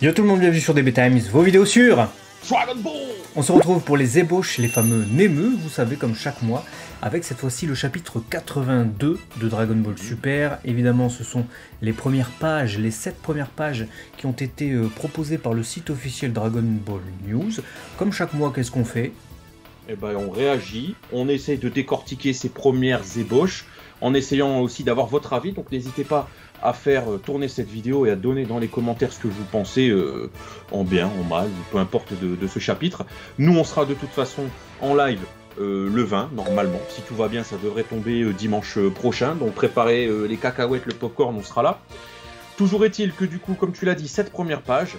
Yo tout le monde, bienvenue sur DB Times, vos vidéos sur Dragon Ball. On se retrouve pour les ébauches, les fameux Némeux, vous savez, comme chaque mois, avec cette fois-ci le chapitre 82 de Dragon Ball Super. Évidemment, ce sont les premières pages, les 7 premières pages qui ont été proposées par le site officiel Dragon Ball News. Comme chaque mois, qu'est-ce qu'on fait? Eh ben, on réagit, on essaye de décortiquer ces premières ébauches, en essayant aussi d'avoir votre avis, donc n'hésitez pas à faire tourner cette vidéo et à donner dans les commentaires ce que vous pensez, en bien, en mal, peu importe de ce chapitre. Nous, on sera de toute façon en live le 20, normalement. Si tout va bien, ça devrait tomber dimanche prochain, donc préparez les cacahuètes, le popcorn, on sera là. Toujours est-il que du coup, comme tu l'as dit, cette première page,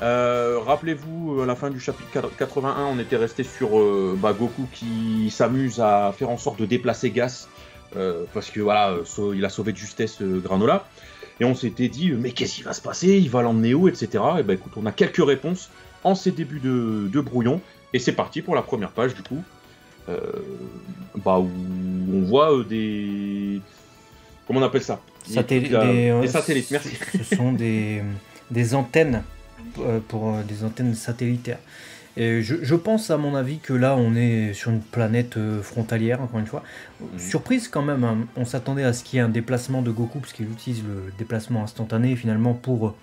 rappelez-vous, à la fin du chapitre 81, on était resté sur Goku qui s'amuse à faire en sorte de déplacer Gas, parce que voilà, il a sauvé de justesse Granola, et on s'était dit mais qu'est-ce qui va se passer, il va l'emmener où, etc. Et ben écoute, on a quelques réponses en ces débuts de brouillon, et c'est parti pour la première page du coup, où on voit des... Comment on appelle ça? Des satellites, merci. Ce sont des antennes, pour des antennes satellitaires. Et je pense à mon avis que là on est sur une planète frontalière, encore une fois. Surprise quand même, hein. On s'attendait à ce qu'il y ait un déplacement de Goku, parce qu'il utilise le déplacement instantané finalement pour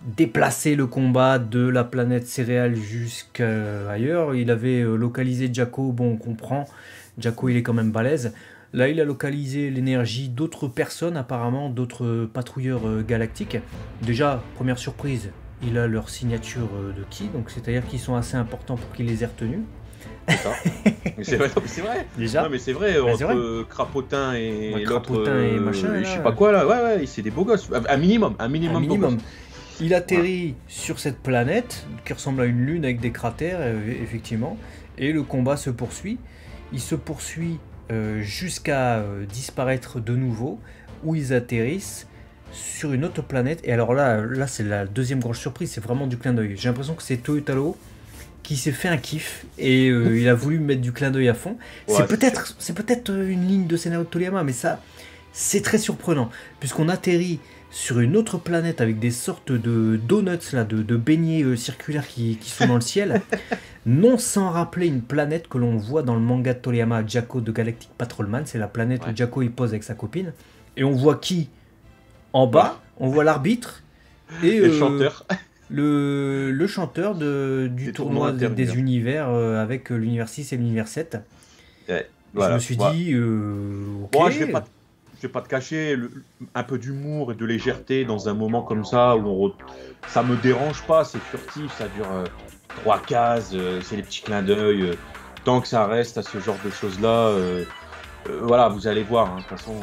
déplacer le combat de la planète céréale jusqu'à ailleurs. Il avait localisé Jaco, bon on comprend, Jaco il est quand même balèze. Là il a localisé l'énergie d'autres personnes apparemment, d'autres patrouilleurs galactiques. Déjà, première surprise, il a leur signature de ki, donc c'est-à-dire qu'ils sont assez importants pour qu'il les ait retenus. C'est ça. Mais c'est vrai, c'est vrai. Déjà. Non mais c'est vrai, entre Crapotin et l'autre, et machin, je sais pas quoi là, ouais, c'est des beaux gosses. Un minimum. Il atterrit sur cette planète qui ressemble à une lune avec des cratères, effectivement, et le combat se poursuit. Il se poursuit jusqu'à disparaître de nouveau, où ils atterrissent sur une autre planète. Et alors là c'est la deuxième grosse surprise, c'est vraiment du clin d'œil. J'ai l'impression que c'est Toyotaro qui s'est fait un kiff et il a voulu mettre du clin d'œil à fond. Ouais, c'est peut-être une ligne de scénario de Toriyama, mais ça c'est très surprenant puisqu'on atterrit sur une autre planète avec des sortes de donuts là, de beignets circulaires qui sont dans le ciel, non sans rappeler une planète que l'on voit dans le manga de Toriyama, Jaco de Galactic Patrolman. C'est la planète où Jaco il pose avec sa copine, et on voit qui en bas, on voit l'arbitre et le chanteur. Le chanteur du tournoi des univers avec l'univers 6 et l'univers 7. Ouais, voilà, je me suis dit, ok. Moi, je vais pas te cacher, un peu d'humour et de légèreté dans un moment comme ça, où ça me dérange pas, c'est furtif, ça dure 3 cases, c'est les petits clins d'œil, tant que ça reste à ce genre de choses-là. Voilà, vous allez voir, hein, de toute façon,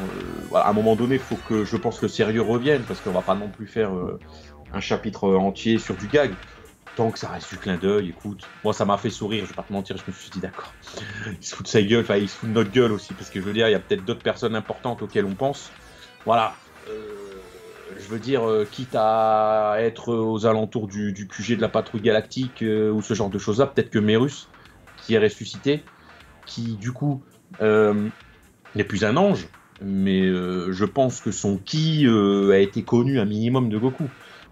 voilà, à un moment donné, il faut que, je pense, le sérieux revienne, parce qu'on va pas non plus faire un chapitre entier sur du gag. Tant que ça reste du clin d'œil, écoute, moi ça m'a fait sourire, je vais pas te mentir, je me suis dit d'accord, il se fout de sa gueule, enfin il se fout de notre gueule aussi, parce que je veux dire, il y a peut-être d'autres personnes importantes auxquelles on pense. Voilà, je veux dire, quitte à être aux alentours du QG de la patrouille galactique, ou ce genre de choses-là, peut-être que Mérus, qui est ressuscité, qui du coup n'est plus un ange, mais je pense que son ki a été connu un minimum de Goku.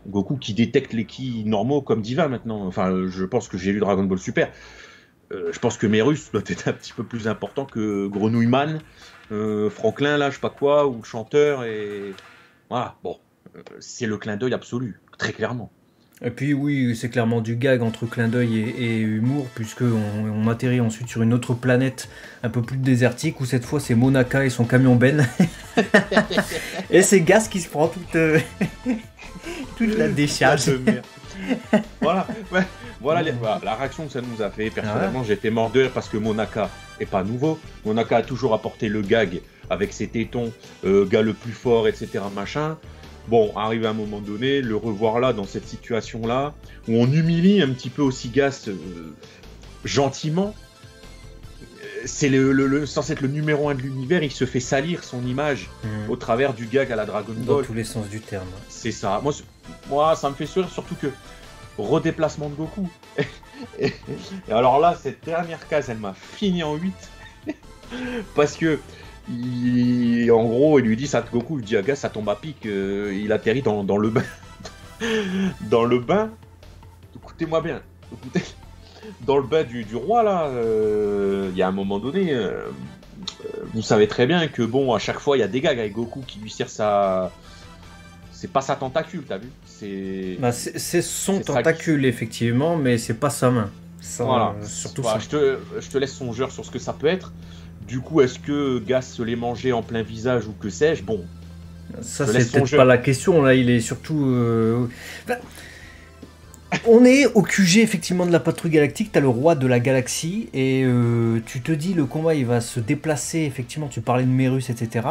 Goku qui détecte les ki normaux comme divins maintenant. Enfin, je pense que j'ai lu Dragon Ball Super. Je pense que Mérus doit être un petit peu plus important que Grenouilleman, Franklin, là, je sais pas quoi, ou le chanteur. Et voilà, bon, c'est le clin d'œil absolu, très clairement. Et puis oui, c'est clairement du gag entre clin d'œil et humour, puisqu'on atterrit ensuite sur une autre planète un peu plus désertique, où cette fois c'est Monaka et son camion Ben. Et c'est Gas qui se prend toute la décharge. Voilà, ouais, voilà, la réaction que ça nous a fait. Personnellement, j'étais mort de rire parce que Monaka est pas nouveau. Monaka a toujours apporté le gag avec ses tétons, gars le plus fort, etc. machin. Bon, arrive à un moment donné, le revoir là, dans cette situation-là, où on humilie un petit peu aussi Gas gentiment. C'est censé être le numéro 1 de l'univers, il se fait salir son image au travers du gag à la Dragon Ball. Dans tous les sens du terme. C'est ça. Moi, ça me fait sourire, surtout que redéplacement de Goku. Et alors là, cette dernière case, elle m'a fini en 8. Parce que en gros, il lui dit ça, Goku, il dit à Gas, ça tombe à pic, il atterrit dans le bain. Dans le bain, écoutez-moi bien, dans le bain du roi, là, il y a un moment donné, vous savez très bien que, bon, à chaque fois, il y a des gags avec Goku qui lui sert sa... C'est pas sa tentacule, t'as vu? C'est... Bah, c'est son c'est tentacule, effectivement, mais c'est pas sa main. Ça, Voilà. surtout Voilà, ça. je te laisse songeur sur ce que ça peut être. Du coup, est-ce que Gas se l'est mangé en plein visage ou que sais-je? Bon, Ça, je te c'est laisse peut-être songeur. pas la question. Là, il est surtout. Enfin, on est au QG effectivement de la patrouille galactique. T'as le roi de la galaxie et tu te dis le combat il va se déplacer. Effectivement, tu parlais de Mérus, etc.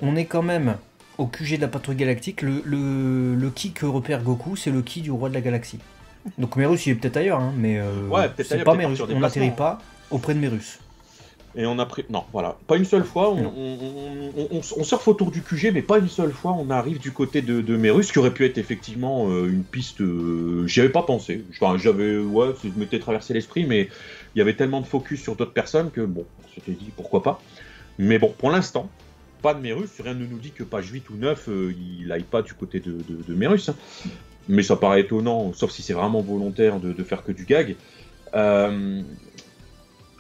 On est quand même au QG de la patrouille galactique. Le ki que repère Goku, c'est le ki du roi de la galaxie. Donc Mérus, il est peut-être ailleurs, hein, mais Ouais, peut-être c'est ailleurs, pas peut-être Mérus. partir en On n'atterrit déplacement. pas auprès de Mérus. Et on a pris. Non, voilà. Pas une seule fois. Non. On surfe autour du QG, mais pas une seule fois. On arrive du côté de Mérus, qui aurait pu être effectivement une piste. J'y avais pas pensé. Enfin, j'avais. Ouais, ça m'était traversé l'esprit, mais il y avait tellement de focus sur d'autres personnes que, bon, on s'était dit pourquoi pas. Mais bon, pour l'instant, pas de Mérus. Rien ne nous dit que page 8 ou 9, il aille pas du côté de Mérus. Hein. Mais ça paraît étonnant, sauf si c'est vraiment volontaire de faire que du gag.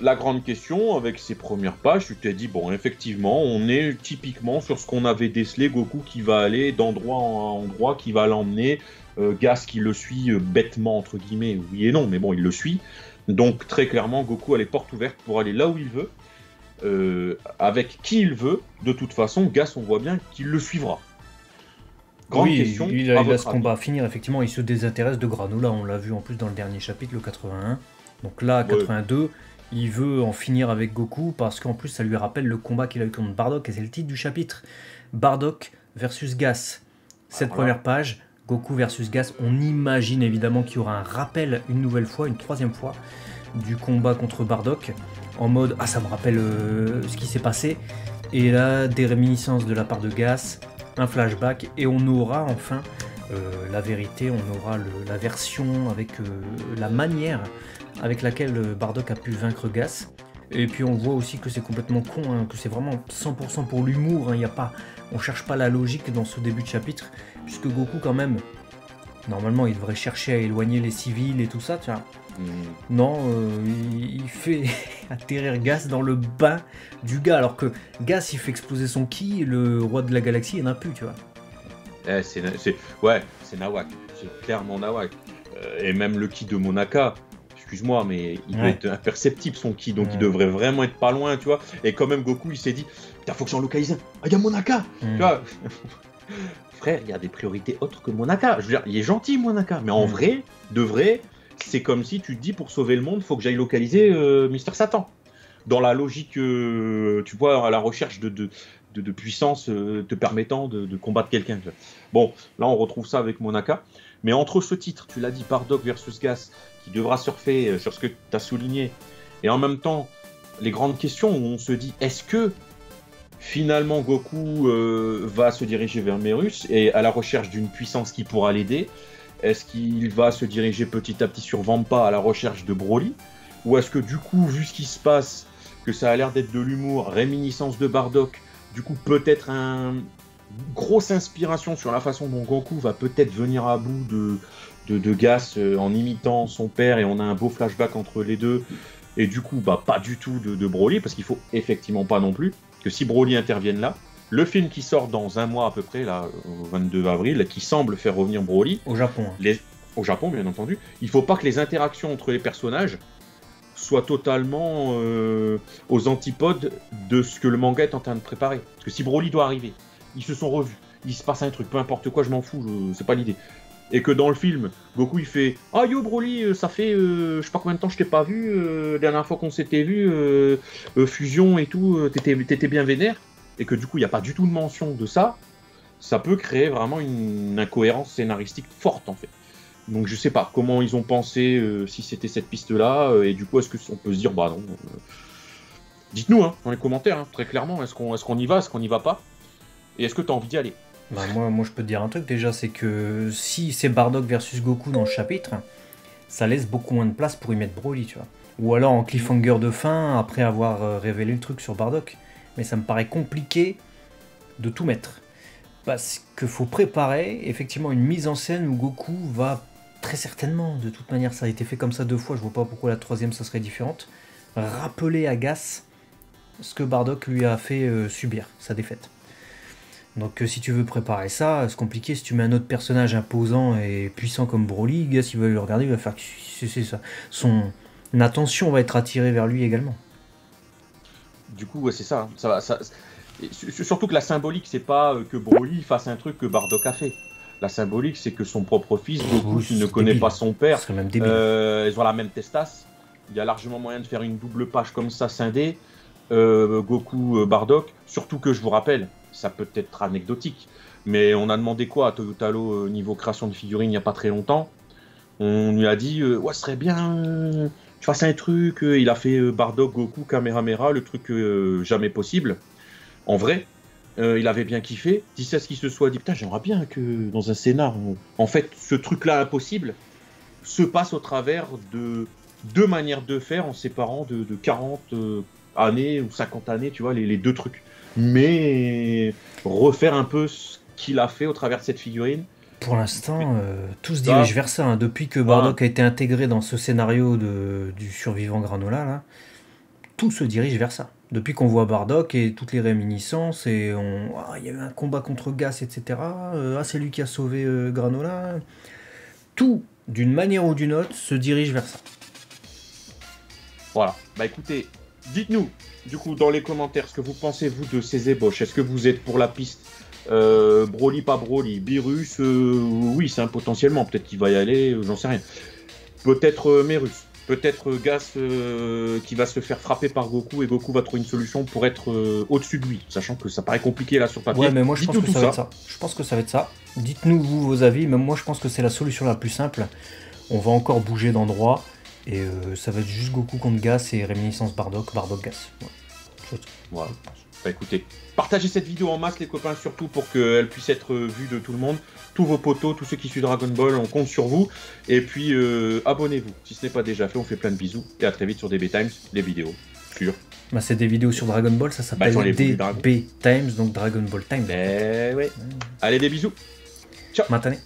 La grande question, avec ces premières pages, tu t'es dit, bon, effectivement, on est typiquement sur ce qu'on avait décelé, Goku qui va aller d'endroit en endroit, qui va l'emmener, Gas qui le suit bêtement, entre guillemets, oui et non, mais bon, il le suit. Donc, très clairement, Goku a les portes ouvertes pour aller là où il veut, avec qui il veut. De toute façon, Gas, on voit bien qu'il le suivra. Grande Oui, question, il à a votre ce avis. combat à finir. Effectivement, il se désintéresse de Granola. On l'a vu en plus dans le dernier chapitre, le 81. Donc là, Ouais. 82, il veut en finir avec Goku parce qu'en plus, ça lui rappelle le combat qu'il a eu contre Bardock et c'est le titre du chapitre. Bardock versus Gas. Cette Alors là, première page, Goku versus Gas. On imagine évidemment qu'il y aura un rappel une nouvelle fois, une troisième fois, du combat contre Bardock. En mode, ah, ça me rappelle ce qui s'est passé. Et là, des réminiscences de la part de Gas, un flashback, et on aura enfin la vérité, on aura la version avec la manière avec laquelle Bardock a pu vaincre Gas. Et puis on voit aussi que c'est complètement con, hein, que c'est vraiment 100% pour l'humour, hein, y a pas, on cherche pas la logique dans ce début de chapitre, puisque Goku quand même, normalement il devrait chercher à éloigner les civils et tout ça, tu vois. Non, il fait atterrir Gas dans le bain du gars, alors que Gas il fait exploser son ki, le roi de la galaxie il n'a plus, tu vois. ouais, c'est Nawak. C'est clairement Nawak. Et même le ki de Monaka, excuse-moi, mais il doit Ouais. être imperceptible son ki, donc il Ouais. devrait vraiment être pas loin, tu vois. Et quand même, Goku, il s'est dit, putain, faut que j'en localise un. Ah, il y a Monaka. Tu vois. Frère, il y a des priorités autres que Monaka. Je veux dire, il est gentil, Monaka, mais en vrai, de vrai, c'est comme si tu te dis, pour sauver le monde, faut que j'aille localiser Mister Satan. Dans la logique, tu vois, à la recherche de puissance te permettant de combattre quelqu'un. tu vois. Bon, là, on retrouve ça avec Monaka. Mais entre ce titre, tu l'as dit, Bardock versus Gas, qui devra surfer sur ce que tu as souligné, et en même temps, les grandes questions où on se dit, est-ce que finalement Goku va se diriger vers Mérus et à la recherche d'une puissance qui pourra l'aider? Est-ce qu'il va se diriger petit à petit sur Vampa à la recherche de Broly? Ou est-ce que du coup, vu ce qui se passe, que ça a l'air d'être de l'humour, réminiscence de Bardock, du coup peut-être une grosse inspiration sur la façon dont Goku va peut-être venir à bout de Gas en imitant son père, et on a un beau flashback entre les deux, et du coup bah pas du tout de Broly, parce qu'il faut effectivement pas non plus que si Broly intervienne là, le film qui sort dans un mois à peu près, là, au 22 avril, qui semble faire revenir Broly, Au Japon. Hein. au Japon bien entendu, il faut pas que les interactions entre les personnages soient totalement aux antipodes de ce que le manga est en train de préparer. Parce que si Broly doit arriver, ils se sont revus, il se passe un truc, peu importe quoi, je m'en fous, c'est pas l'idée. Et que dans le film, Goku il fait « Ah yo Broly, ça fait je sais pas combien de temps je t'ai pas vu, la dernière fois qu'on s'était vu, fusion et tout, t'étais bien vénère », et que du coup il n'y a pas du tout de mention de ça, ça peut créer vraiment une incohérence scénaristique forte en fait. Donc je sais pas comment ils ont pensé, si c'était cette piste-là, et du coup est-ce qu'on peut se dire bah non. Dites-nous hein, dans les commentaires, hein, très clairement, est-ce qu'on y va, est-ce qu'on y va pas, et est-ce que t'as envie d'y aller? Bah moi je peux te dire un truc déjà, c'est que si c'est Bardock versus Goku dans le chapitre, ça laisse beaucoup moins de place pour y mettre Broly, tu vois. Ou alors en cliffhanger de fin, après avoir révélé le truc sur Bardock. Mais ça me paraît compliqué de tout mettre. Parce qu'il faut préparer effectivement une mise en scène où Goku va très certainement, de toute manière ça a été fait comme ça 2 fois, je vois pas pourquoi la 3e ça serait différente, rappeler à Gas ce que Bardock lui a fait subir, sa défaite. Donc si tu veux préparer ça, c'est compliqué. Si tu mets un autre personnage imposant et puissant comme Broly, Gas il va le regarder, il va faire c'est ça. Son attention va être attirée vers lui également. Du coup, ouais, c'est ça. Surtout que la symbolique, c'est pas que Broly fasse un truc que Bardock a fait. La symbolique, c'est que son propre fils, Goku, qui ne connaît pas son père, même débile. Ils ont la même testasse. Il y a largement moyen de faire une double page comme ça, scindée. Goku, Bardock. Surtout que je vous rappelle, ça peut être anecdotique, mais on a demandé quoi à Toyotaro niveau création de figurines il n'y a pas très longtemps. On lui a dit ouais, ce serait bien tu fasses un truc. Il a fait Bardock, Goku, Kamehameha, le truc jamais possible. En vrai, il avait bien kiffé. D'ici à ce qu'il se soit dit putain, j'aimerais bien que dans un scénar, en fait, ce truc-là impossible se passe au travers de 2 manières de faire en séparant de 40 années ou 50 années, tu vois, les 2 trucs. Mais refaire un peu ce qu'il a fait au travers de cette figurine. Pour l'instant, tout se dirige vers ça. Hein. Depuis que Bardock a été intégré dans ce scénario du survivant Granola, là, tout se dirige vers ça. Depuis qu'on voit Bardock et toutes les réminiscences, et il y a eu un combat contre Gas, etc. C'est lui qui a sauvé Granola. Tout, d'une manière ou d'une autre, se dirige vers ça. Voilà. Bah écoutez, dites-nous, du coup, dans les commentaires, ce que vous pensez, vous, de ces ébauches. Est-ce que vous êtes pour la piste Broly, pas Broly, Beerus, oui, c'est un potentiellement, peut-être qu'il va y aller, j'en sais rien. Peut-être Merus, peut-être Gas qui va se faire frapper par Goku et Goku va trouver une solution pour être au-dessus de lui, sachant que ça paraît compliqué là sur papier. Ouais, mais moi je pense que ça va être ça. Je pense que ça va être ça. Dites-nous vous vos avis, même moi je pense que c'est la solution la plus simple. On va encore bouger d'endroit et ça va être juste Goku contre Gas et réminiscence Bardock, Gas. Ouais. Voilà. Bah écoutez, partagez cette vidéo en masse les copains, surtout pour qu'elle puisse être vue de tout le monde. Tous vos potos, tous ceux qui suivent Dragon Ball, on compte sur vous. Et puis abonnez-vous, si ce n'est pas déjà fait, on fait plein de bisous. Et à très vite sur DB Times, les vidéos sur... Bah c'est des vidéos sur Dragon Ball, ça s'appelle DB Times, donc Dragon Ball Time. Ouais. Allez, des bisous. Ciao. Matane.